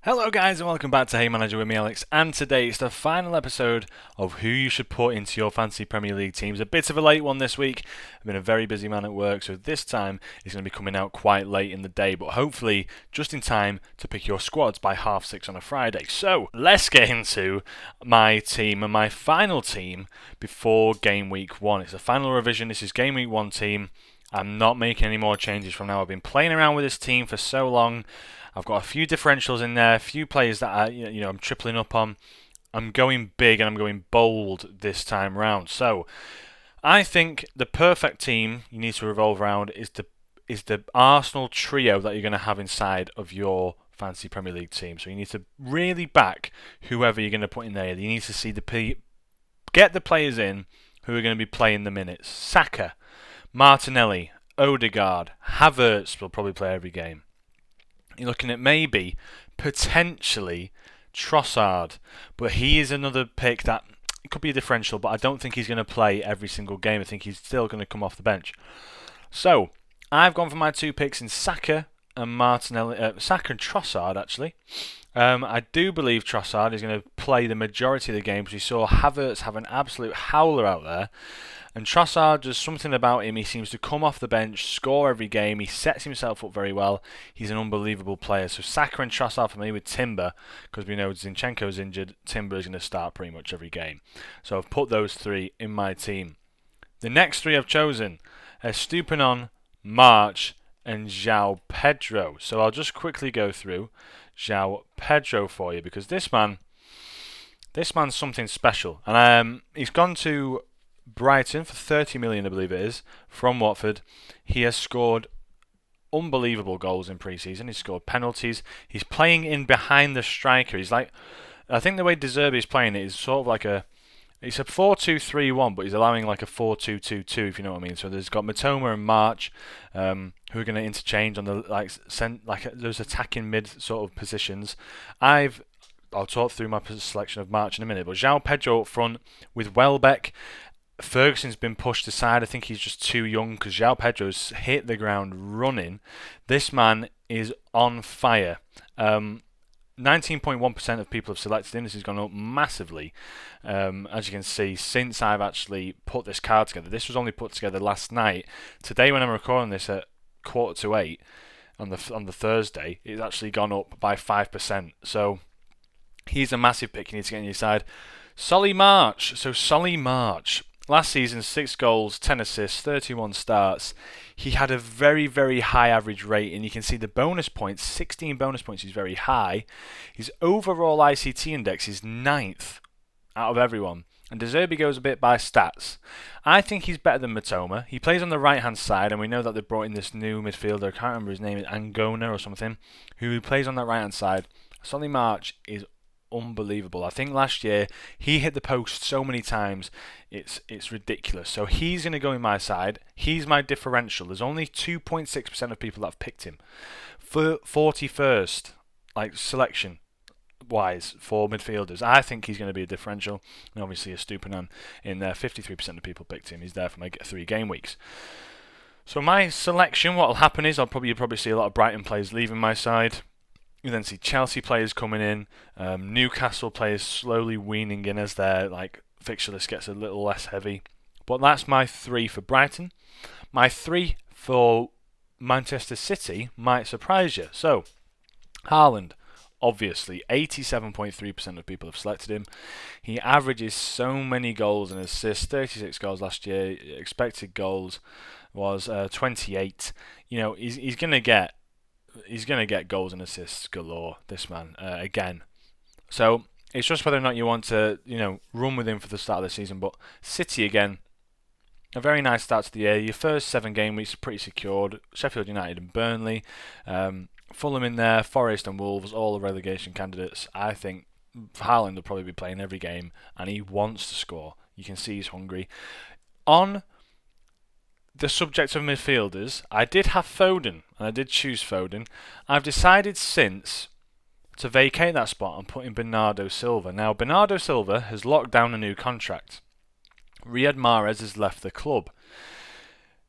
Hello guys and welcome back to Haymanager with me Alex, and today it's the final episode of who you should put into your fantasy Premier League teams. A bit of a late one this week. I've been a very busy man at work, so this time it's going to be coming out quite late in the day, but hopefully just in time to pick your squads by 6:30 on a Friday. So let's get into my team and my final team before game week 1. It's a final revision. This is game week 1 team. I'm not making any more changes from now. I've been playing around with this team for so long. I've got a few differentials in there, a few players that I'm tripling up on. I'm going big and I'm going bold this time round. So I think the perfect team you need to revolve around is the Arsenal trio that you're going to have inside of your fantasy Premier League team. So you need to really back whoever you're going to put in there. You need to see get the players in who are going to be playing the minutes. Saka, Martinelli, Odegaard, Havertz will probably play every game. You're looking at maybe, potentially, Trossard. But he is another pick that it could be a differential, but I don't think he's going to play every single game. I think he's still going to come off the bench. So, I've gone for my two picks in Saka and Martinelli. Saka and Trossard, actually. I do believe Trossard is going to play the majority of the games. We saw Havertz have an absolute howler out there. And Trossard, there's something about him. He seems to come off the bench, score every game. He sets himself up very well. He's an unbelievable player. So Saka and Trossard for me with Timber, because we know Zinchenko's injured. Timber is going to start pretty much every game. So I've put those three in my team. The next three I've chosen are Stupinon, March, and João Pedro. So I'll just quickly go through João Pedro for you, because this man's something special. And he's gone to Brighton for 30 million, I believe it is, from Watford. He has scored unbelievable goals in pre-season. He's scored penalties. He's playing in behind the striker. He's like, I think the way De Zerbi is playing it is sort of like it's a 4-2-3-1, but he's allowing like a 4-2-2-2, if you know what I mean. So there's got Matoma and March, who are going to interchange on the those attacking mid sort of positions. I'll talk through my selection of March in a minute, but João Pedro up front with Welbeck. Ferguson's been pushed aside. I think he's just too young, because João Pedro's hit the ground running. This man is on fire. 19.1% of people have selected him. This has gone up massively, as you can see, since I've actually put this card together. This was only put together last night. Today, when I'm recording this at 7:45 on the Thursday, it's actually gone up by 5%. So he's a massive pick you need to get on your side. Solly March. So Solly March. Last season, 6 goals, 10 assists, 31 starts. He had a very, very high average rate, and you can see the bonus points, 16 bonus points is very high. His overall ICT index is 9th out of everyone. And De Zerbi goes a bit by stats. I think he's better than Matoma. He plays on the right-hand side, and we know that they've brought in this new midfielder, I can't remember his name, Angona or something, who plays on that right-hand side. Solly March is unbelievable. I think last year he hit the post so many times, it's ridiculous. So he's going to go in my side. He's my differential. There's only 2.6% of people that have picked him. For 41st, like selection wise for midfielders, I think he's going to be a differential. And obviously a Stupinon in there. 53% of people picked him. He's there for my 3 game weeks. So my selection, what will happen is you'll probably see a lot of Brighton players leaving my side. You then see Chelsea players coming in, Newcastle players slowly weaning in as their fixture list gets a little less heavy. But that's my 3 for Brighton. My 3 for Manchester City might surprise you. So, Haaland, obviously, 87.3% of people have selected him. He averages so many goals and assists, 36 goals last year. Expected goals was 28. You know, he's going to get goals and assists galore, this man, again. So it's just whether or not you want to, run with him for the start of the season. But City, again, a very nice start to the year. Your first 7 game weeks are pretty secured. Sheffield United and Burnley. Fulham in there, Forest and Wolves, all the relegation candidates. I think Haaland will probably be playing every game, and he wants to score. You can see he's hungry. On the subject of midfielders, I did have Foden, and I did choose Foden. I've decided since to vacate that spot and put in Bernardo Silva. Now, Bernardo Silva has locked down a new contract. Riyad Mahrez has left the club.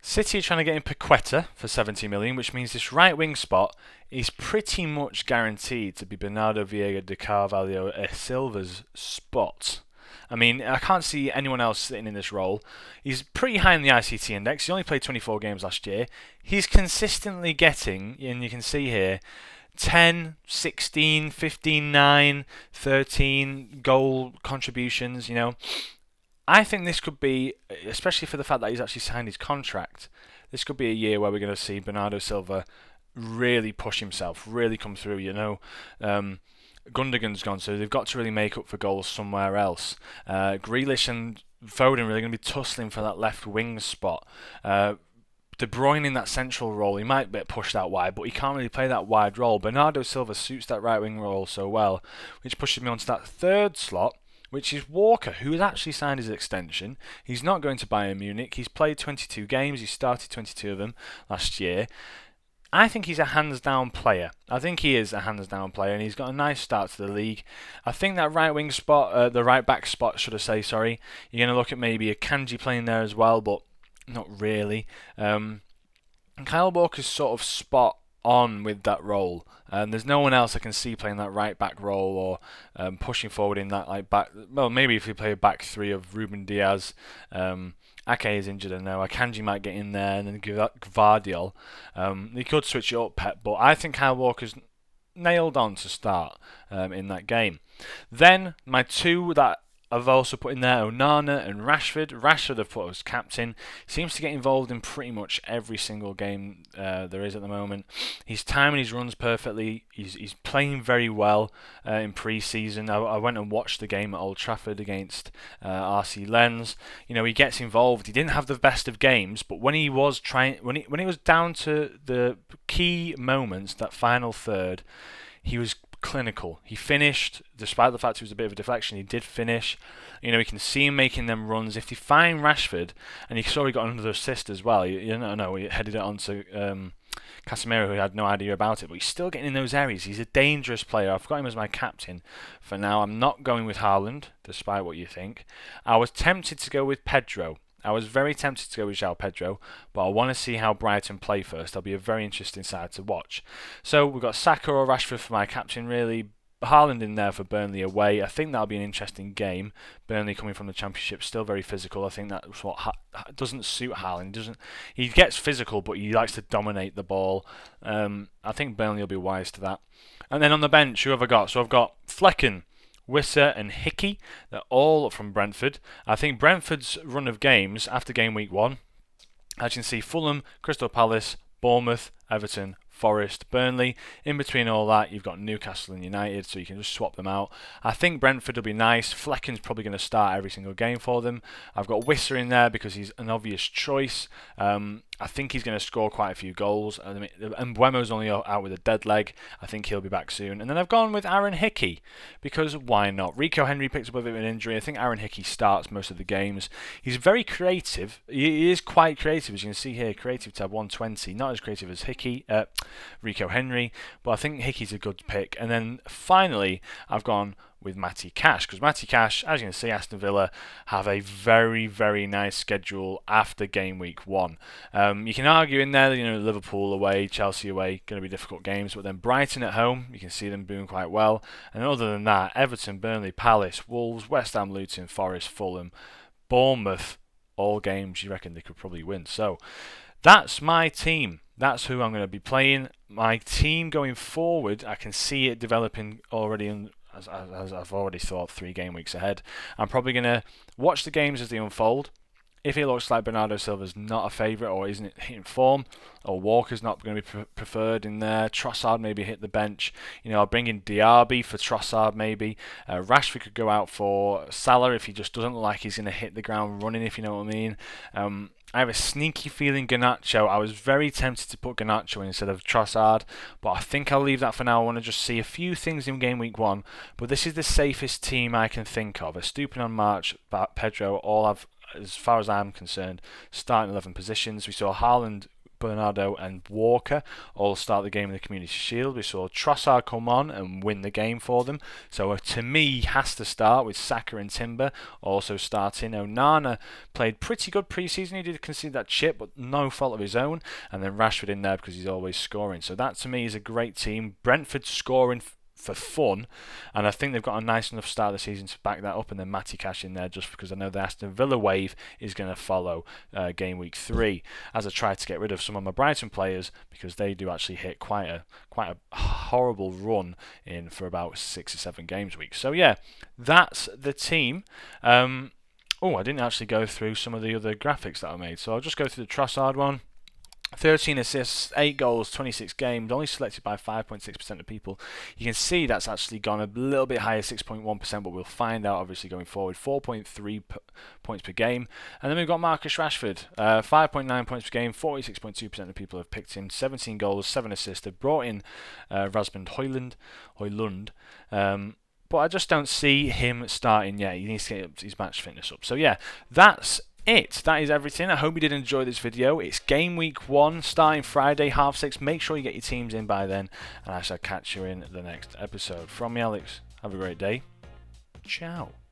City are trying to get in Paqueta for 70 million, which means this right wing spot is pretty much guaranteed to be Bernardo Vieira de Carvalho Silva's spot. I mean, I can't see anyone else sitting in this role. He's pretty high in the ICT index. He only played 24 games last year. He's consistently getting, and you can see here, 10, 16, 15, 9, 13 goal contributions, I think this could be, especially for the fact that he's actually signed his contract, this could be a year where we're going to see Bernardo Silva really push himself, really come through, Gundogan's gone, so they've got to really make up for goals somewhere else. Grealish and Foden really going to be tussling for that left wing spot. De Bruyne in that central role, he might get pushed out wide, but he can't really play that wide role. Bernardo Silva suits that right wing role so well, which pushes me onto that third slot, which is Walker, who has actually signed his extension. He's not going to Bayern Munich. He's played 22 games. He started 22 of them last year. I think he's a hands-down player. I think he is a hands-down player, and he's got a nice start to the league. I think that right wing spot, the right back spot, should I say, sorry, you're going to look at maybe a Kanji playing there as well, but not really. Kyle Walker's sort of spot on with that role. There's no one else I can see playing that right back role or pushing forward in that back. Well, maybe if we play a back three of Ruben Diaz. Ake is injured, I know. Akanji might get in there, and then Gvardiol. He could switch it up, Pep, but I think Kyle Walker's nailed on to start in that game. Then my two that I've also put in there, Onana and Rashford. Rashford I've put as captain. Seems to get involved in pretty much every single game there is at the moment. He's timing his runs perfectly. He's playing very well in pre-season. I went and watched the game at Old Trafford against RC Lens. He gets involved. He didn't have the best of games, but when he was when he was down to the key moments, that final third, he was clinical. He finished, despite the fact it was a bit of a deflection, he did finish. We can see him making them runs. If you find Rashford, and he saw he got another assist as well, he headed it onto Casemiro, who had no idea about it, but he's still getting in those areas. He's a dangerous player. I've got him as my captain for now. I'm not going with Haaland, despite what you think. I was tempted to go with Pedro. I was very tempted to go with João Pedro, but I want to see how Brighton play first. That'll be a very interesting side to watch. So we've got Saka or Rashford for my captain, really. Haaland in there for Burnley away. I think that'll be an interesting game. Burnley coming from the Championship, still very physical. I think that's what doesn't suit Haaland. He gets physical, but he likes to dominate the ball. I think Burnley will be wise to that. And then on the bench, who have I got? So I've got Flecken, Wissa and Hickey. They're all from Brentford. I think Brentford's run of games after game week 1, as you can see, Fulham, Crystal Palace, Bournemouth, Everton, Forest, Burnley. In between all that, you've got Newcastle and United, so you can just swap them out. I think Brentford will be nice. Flecken's probably going to start every single game for them. I've got Wissa in there because he's an obvious choice. I think he's going to score quite a few goals. And Mbuemo's only out with a dead leg. I think he'll be back soon. And then I've gone with Aaron Hickey because why not? Rico Henry picks up a bit of an injury. I think Aaron Hickey starts most of the games. He's very creative. He is quite creative, as you can see here. Creative tab 120. Not as creative as Rico Henry, but I think Hickey's a good pick. And then finally, I've gone with Matty Cash, because Matty Cash, as you can see, Aston Villa have a very, very nice schedule after game week 1. You can argue in there, Liverpool away, Chelsea away, going to be difficult games, but then Brighton at home, you can see them doing quite well. And other than that, Everton, Burnley, Palace, Wolves, West Ham, Luton, Forest, Fulham, Bournemouth, all games you reckon they could probably win. So that's my team. That's who I'm going to be playing. My team going forward, I can see it developing already as I've already thought 3 game weeks ahead. I'm probably going to watch the games as they unfold. If it looks like Bernardo Silva's not a favourite or isn't hitting form, or Walker's not going to be preferred in there, Trossard maybe hit the bench. I'll bring in Diaby for Trossard maybe. Rashford could go out for Salah if he just doesn't look like he's going to hit the ground running, if you know what I mean. I have a sneaky feeling Garnacho. I was very tempted to put Garnacho instead of Trossard, but I think I'll leave that for now. I want to just see a few things in game week 1, but this is the safest team I can think of. Estupiñán, March, Pedro all have, as far as I'm concerned, starting 11 positions. We saw Haaland Bernardo and Walker all start the game in the Community Shield. We saw Trossard come on and win the game for them. So to me, he has to start with Saka and Timber also starting. Onana played pretty good pre-season. He did concede that chip, but no fault of his own. And then Rashford in there because he's always scoring. So that to me is a great team. Brentford scoring for fun, and I think they've got a nice enough start of the season to back that up, and then Matty Cash in there just because I know the Aston Villa wave is going to follow game week 3 as I try to get rid of some of my Brighton players because they do actually hit quite a horrible run in for about 6 or 7 games a week. So yeah, that's the team. I didn't actually go through some of the other graphics that I made, so I'll just go through the Trossard one. 13 assists, 8 goals, 26 games, only selected by 5.6% of people. You can see that's actually gone a little bit higher, 6.1%, but we'll find out obviously going forward. 4.3 points per game. And then we've got Marcus Rashford, 5.9 points per game, 46.2% of people have picked him, 17 goals, 7 assists. They've brought in Rasmund Højlund. But I just don't see him starting yet. He needs to get his match fitness up. So yeah, that's it. That is everything. I hope you did enjoy this video. It's game week 1 starting Friday 6:30. Make sure you get your teams in by then, and I shall catch you in the next episode. From me, Alex, have a great day. Ciao.